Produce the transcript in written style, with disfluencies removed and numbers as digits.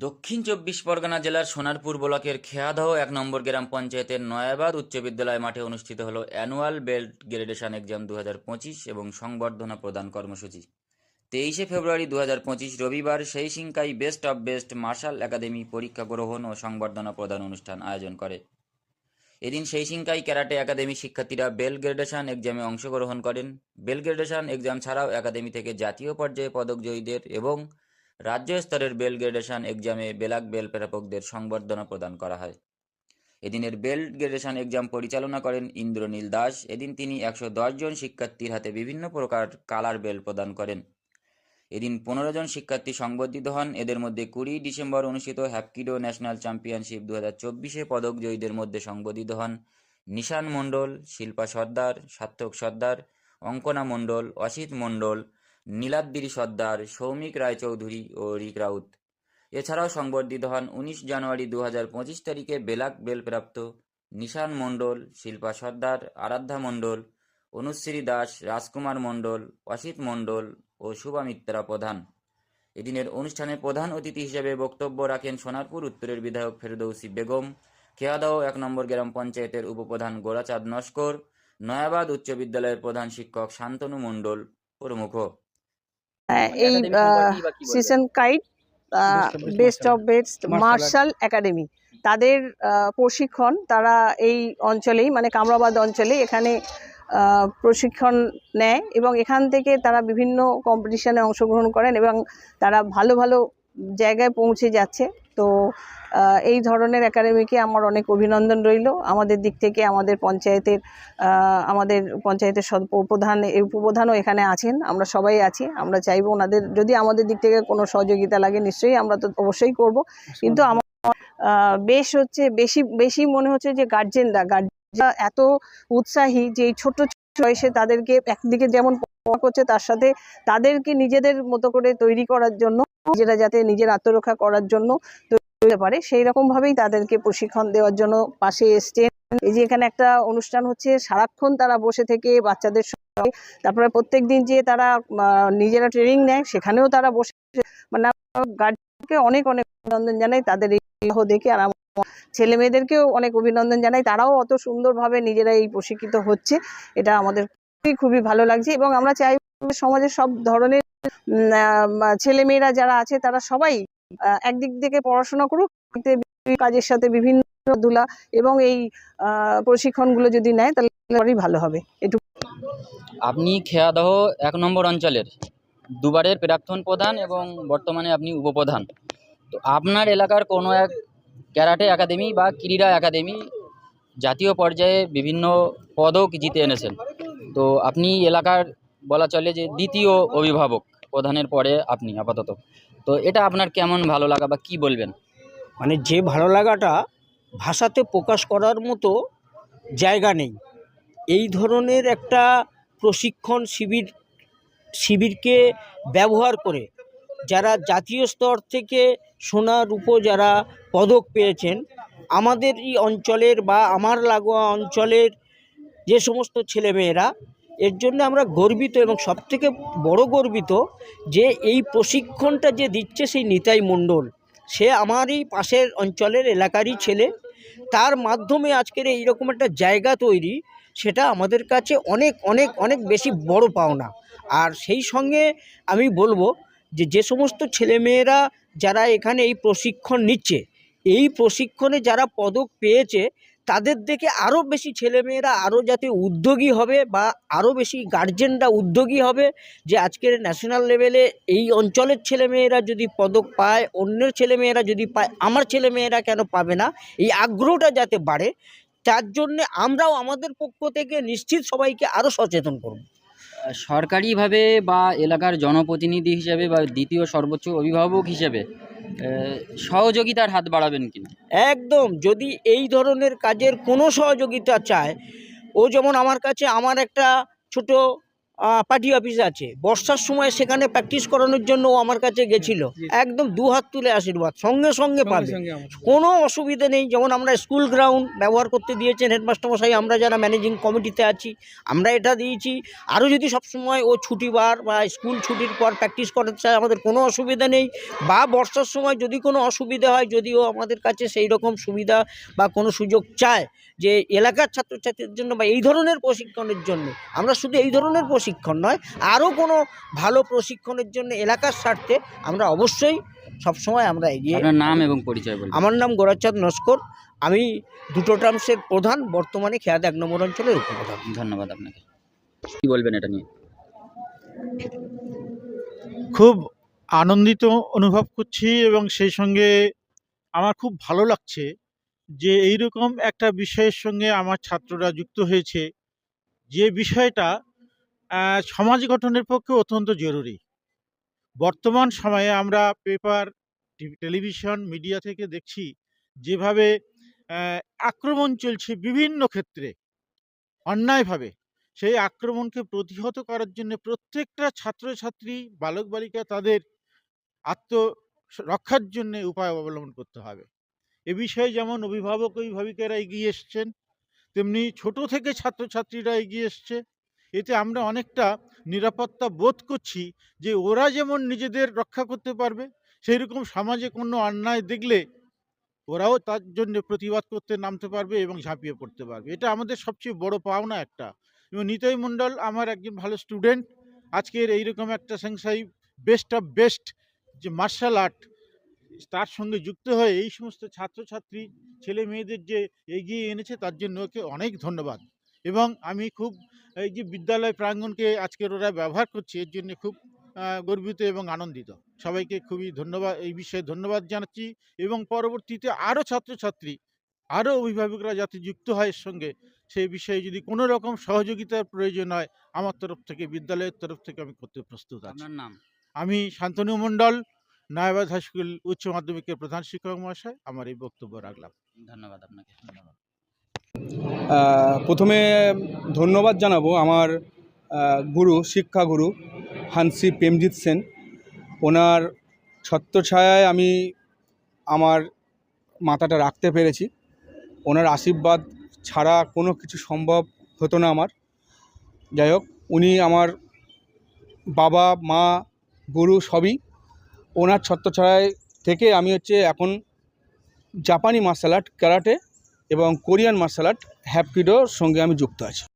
দক্ষিণ চব্বিশ পরগনা জেলার সোনারপুর ব্লকের খেয়াদহ ১ নম্বর গ্রাম পঞ্চায়েতের নয়াবাদ উচ্চ বিদ্যালয় মাঠে অনুষ্ঠিত হলো অ্যানুয়াল বেল্ট গ্রেডেশন এক্সাম 2025 এবং সংবর্ধনা প্রদান কর্মসূচি। 23শে ফেব্রুয়ারি 2025 রবিবার সেই সিংকাই best of best martial academy পরীক্ষা গ্রহণ ও সংবর্ধনা প্রদান অনুষ্ঠান আয়োজন করে। এদিন সেই সিংকাই ক্যারাটে একাডেমি শিক্ষার্থীরা বেল গ্রেডেশন এক্সামে অংশগ্রহণ করেন। বেল গ্রেডেশন এক্সাম ছাড়াও একাডেমি থেকে জাতীয় পর্যায়ে পদকজয়ীদের এবং রাজ্য স্তরের বেল গ্রেডেশন এক্সামে ব্ল্যাক বেল প্রাপকদের সংবর্ধনা প্রদান করা হয়। এদিনের বেল গ্রেডেশন এক্সাম পরিচালনা করেন ইন্দ্রনীল দাস। এদিন তিনি 110 জন শিক্ষার্থীর হাতে বিভিন্ন প্রকার কালার বেল প্রদান করেন। এদিন 15 জন শিক্ষার্থী সংবর্ধিত হন। এদের মধ্যে 20 ডিসেম্বর অনুষ্ঠিত হ্যাপকিডো ন্যাশনাল চ্যাম্পিয়নশিপ 2024-এ পদকজয়ীদের মধ্যে সংবর্ধিত হন নিশান মণ্ডল, শিল্পা সর্দার, সার্থক সর্দার, অঙ্কনা মণ্ডল, অসিত মণ্ডল, নীলাদ্রি সর্দার, সৌমিক রায়চৌধুরী ও রিক রাউত। এছাড়াও সংবর্ধিত হন 19 জানুয়ারি 2025 তারিখে ব্ল্যাক বেল প্রাপ্ত নিশান মণ্ডল, শিল্পা সর্দার, আরাধ্যা মণ্ডল, অনুশ্রী দাস, রাজকুমার মণ্ডল, অসিত মণ্ডল ও শুভামিত্রা প্রধান। এদিনের অনুষ্ঠানে প্রধান অতিথি হিসেবে বক্তব্য রাখেন সোনারপুর উত্তরের বিধায়ক ফেরদৌসী বেগম, খেয়াদহ 1 নম্বর গ্রাম পঞ্চায়েতের উপপ্রধান গোরাচাঁদ নস্কর, নয়াবাদ উচ্চ বিদ্যালয়ের প্রধান শিক্ষক শান্তনু মণ্ডল প্রমুখ। এই season kite best of best martial academy তাদের প্রশিক্ষণ তারা এই অঞ্চলেই মানে কামরাবাদ অঞ্চলে এখানে প্রশিক্ষণ নেয় এবং এখান থেকে তারা বিভিন্ন কম্পিটিশনে অংশগ্রহণ করেন এবং তারা ভালো ভালো জায়গায় পৌঁছে যাচ্ছে। তো এই ধরনের একাডেমিকে আমার অনেক অভিনন্দন রইল আমাদের দিক থেকে। আমাদের পঞ্চায়েতের প্রধান উপপ্রধানও এখানে আছেন, আমরা সবাই আছি। আমরা চাইবো ওনাদের যদি আমাদের দিক থেকে কোনো সহযোগিতা লাগে নিশ্চয়ই আমরা তো অবশ্যই করব। কিন্তু আমার বেশি মনে হচ্ছে যে গার্জেনরা এত উৎসাহী যে এই ছোট বয়সে তাদেরকে একদিকে যেমন করছে তার সাথে তাদেরকে নিজেদের মতো করে তৈরি করার জন্য, নিজেরা যাতে নিজের আত্মরক্ষা করার জন্য তৈরি পারে সেই রকম ভাবেই তাদেরকে প্রশিক্ষণ দেওয়ার জন্য পাশে এসছেন। এই যে এখানে একটা অনুষ্ঠান হচ্ছে, সারাক্ষণ তারা বসে থেকে বাচ্চাদের সঙ্গে, তারপরে প্রত্যেক দিন যে তারা নিজেরা ট্রেনিং নেয় সেখানেও তারা বসে, মানে গার্জেনকে অনেক অনেক অভিনন্দন জানাই তাদের এই দেখে। আর ছেলে মেয়েদেরকেও অনেক অভিনন্দন জানাই, তারাও অত সুন্দরভাবে নিজেরা এই প্রশিক্ষিত হচ্ছে, এটা আমাদের খুবই ভালো লাগছে। এবং আমরা চাই সমাজের সব ধরনের ছেলে মেয়েরা যারা আছে তারা সবাই একদিক থেকে পড়াশোনা করুক, কাজের সাথে বিভিন্ন খেলাধুলা এবং এই প্রশিক্ষণগুলো যদি নেয় তাহলে ভালো হবে। এটুকু। আপনি খেয়াদহ 1 নম্বর অঞ্চলের দুবারের প্রাক্তন প্রধান এবং বর্তমানে আপনি উপপ্রধান। তো আপনার এলাকার কোনো এক ক্যারাটে একাডেমি বা ক্রীড়া একাডেমি জাতীয় পর্যায়ে বিভিন্ন পদক জিতে এনেছেন। তো আপনি এলাকার বলা চলে যে দ্বিতীয় অভিভাবক, প্রধানের পরে আপনি আপাতত। তো এটা আপনার কেমন ভালো লাগা বা কি বলবেন? মানে যে ভালো লাগাটা ভাষাতে প্রকাশ করার মতো জায়গা নেই। এই ধরনের একটা প্রশিক্ষণ শিবিরকে ব্যবহার করে যারা জাতীয় স্তর থেকে সোনা রূপো যারা পদক পেয়েছেন, আমাদের এই অঞ্চলের বা আমার লাগোয়া অঞ্চলের যে সমস্ত ছেলেমেয়েরা, এর জন্য আমরা গর্বিত। এবং সবথেকে বড় গর্বিত যে এই প্রশিক্ষণটা যে দিচ্ছে সেই নিতাই মণ্ডল, সে আমারই পাশের অঞ্চলের এলাকারই ছেলে। তার মাধ্যমে আজকের এইরকম একটা জায়গা তৈরি, সেটা আমাদের কাছে অনেক অনেক অনেক বেশি বড় পাওনা। আর সেই সঙ্গে আমি বলবো যে সমস্ত ছেলেমেয়েরা যারা এখানে এই প্রশিক্ষণ নিচ্ছে, এই প্রশিক্ষণে যারা পদক পেয়েছে তাদের দেখে আরও বেশি ছেলেমেয়েরা আরও যাতে উদ্যোগী হবে বা আরও বেশি গার্জেনরা উদ্যোগী হবে যে আজকের ন্যাশনাল লেভেলে এই অঞ্চলের ছেলেমেয়েরা যদি পদক পায়, অন্যের ছেলেমেয়েরা যদি পায়, আমার ছেলেমেয়েরা কেন পাবে না, এই আগ্রহটা যাতে বাড়ে। তার জন্যে আমরাও আমাদের পক্ষ থেকে নিশ্চিত সবাইকে আরও সচেতন করব। সরকারিভাবে বা এলাকার জনপ্রতিনিধি হিসেবে বা দ্বিতীয় সর্বোচ্চ অভিভাবক হিসেবে সহযোগিতার হাত বাড়াবেন কিনা? একদম। যদি এই ধরনের কাজের কোনো সহযোগিতা চায়, ও যেমন আমার কাছে আমার একটা ছোট পার্টি অফিস আছে, বর্ষার সময় সেখানে প্র্যাকটিস করানোর জন্য ও আমার কাছে গেছিল। একদম দু হাত তুলে আশীর্বাদ, সঙ্গে সঙ্গে পাবে, কোনো অসুবিধে নেই। যেমন আমরা স্কুল গ্রাউন্ড ব্যবহার করতে দিয়েছেন হেডমাস্টার মশাই, আমরা যারা ম্যানেজিং কমিটিতে আছি আমরা এটা দিয়েছি। আরও যদি সবসময় ও ছুটিবার বা স্কুল ছুটির পর প্র্যাকটিস করতে চায় আমাদের কোনো অসুবিধা নেই, বা বর্ষার সময় যদি কোনো অসুবিধা হয়, যদিও আমাদের কাছে সেই রকম সুবিধা বা কোনো সুযোগ চায় যে এলাকার ছাত্রছাত্রীদের জন্য বা এই ধরনের প্রশিক্ষণের জন্য, আমরা শুধু এই ধরনের প্রশিক্ষণ নয়, আরও কোনো ভালো প্রশিক্ষণের জন্য এলাকার স্বার্থে আমরা অবশ্যই সবসময় আমরা এগিয়ে। আপনার নাম এবং পরিচয় বলুন। আমার নাম গোরাচাঁদ নস্কর, আমি দুটো টার্মসের প্রধান, বর্তমানে খেয়াদ 1 নম্বর অঞ্চলের উপপ্রধান। ধন্যবাদ আপনাকে। কি বলবেন এটা নিয়ে? খুব আনন্দিত অনুভব করছি এবং সেই সঙ্গে আমার খুব ভালো লাগছে যে এইরকম একটা বিষয়ের সঙ্গে আমার ছাত্ররা যুক্ত হয়েছে, যে বিষয়টা সমাজ গঠনের পক্ষে অত্যন্ত জরুরি। বর্তমান সময়ে আমরা পেপার, টেলিভিশন, মিডিয়া থেকে দেখছি যেভাবে আক্রমণ চলছে বিভিন্ন ক্ষেত্রে অন্যায়ভাবে। সেই আক্রমণকে প্রতিহত করার জন্য প্রত্যেকটা ছাত্রছাত্রী, বালক বালিকা তাদের আত্মরক্ষার জন্য উপায় অবলম্বন করতে হবে। এ বিষয়ে যেমন অভিভাবক অভিভাবিকারা এগিয়ে এসছেন, তেমনি ছোট থেকে ছাত্রছাত্রীরা এগিয়ে এসছে। এতে আমরা অনেকটা নিরাপত্তা বোধ করছি যে ওরা যেমন নিজেদের রক্ষা করতে পারবে, সেই রকম সমাজে কোনো অন্যায় দেখলে ওরাও তার জন্য প্রতিবাদ করতে নামতে পারবে এবং ঝাঁপিয়ে পড়তে পারবে। এটা আমাদের সবচেয়ে বড় পাওনা একটা। এবং নিতাই মণ্ডল আমার একজন ভালো স্টুডেন্ট। আজকের এইরকম একটা সাংসাই বেস্ট অফ বেস্ট যে মার্শাল আর্ট, তার সঙ্গে যুক্ত হয়ে এই সমস্ত ছাত্রছাত্রী ছেলে মেয়েদের যে এগিয়ে এনেছে তার জন্য ওকে অনেক ধন্যবাদ। এবং আমি খুব এই যে বিদ্যালয় প্রাঙ্গণকে আজকের ওরা ব্যবহার করছে এর জন্য খুব গর্বিত এবং আনন্দিত। সবাইকে খুবই ধন্যবাদ, এই বিষয়ে ধন্যবাদ জানাচ্ছি। এবং পরবর্তীতে আরও ছাত্রছাত্রী, আরও অভিভাবকরা যাতে যুক্ত হয় এর সঙ্গে, সেই বিষয়ে যদি কোনো রকম সহযোগিতার প্রয়োজন হয় আমার তরফ থেকে, বিদ্যালয়ের তরফ থেকে আমি করতে প্রস্তুত আছি। আপনার নাম? আমি শান্তনু মণ্ডল, নয়াবাদ হাই স্কুল উচ্চ মাধ্যমিকের প্রধান শিক্ষক মহাশয়, আমার এই বক্তব্য রাখলাম। ধন্যবাদ আপনাকে। ধন্যবাদ। প্রথমে ধন্যবাদ জানাবো আমার গুরু, শিক্ষাগুরু হানসি প্রেমজিৎ সেন। ওনার ছত্রছায়ায় আমি আমার মাথাটা রাখতে পেরেছি। ওনার আশীর্বাদ ছাড়া কোনো কিছু সম্ভব হতো না আমার। যাই হোক, উনি আমার বাবা, মা, গুরু সবই। ওনার ছত্রছায়ায় থেকে আমি এখন জাপানি মার্শাল আর্ট, ক্যারাটে এবং কোরিয়ান মার্শাল আর্ট হ্যাপকিডোর সঙ্গে আমি যুক্ত আছি।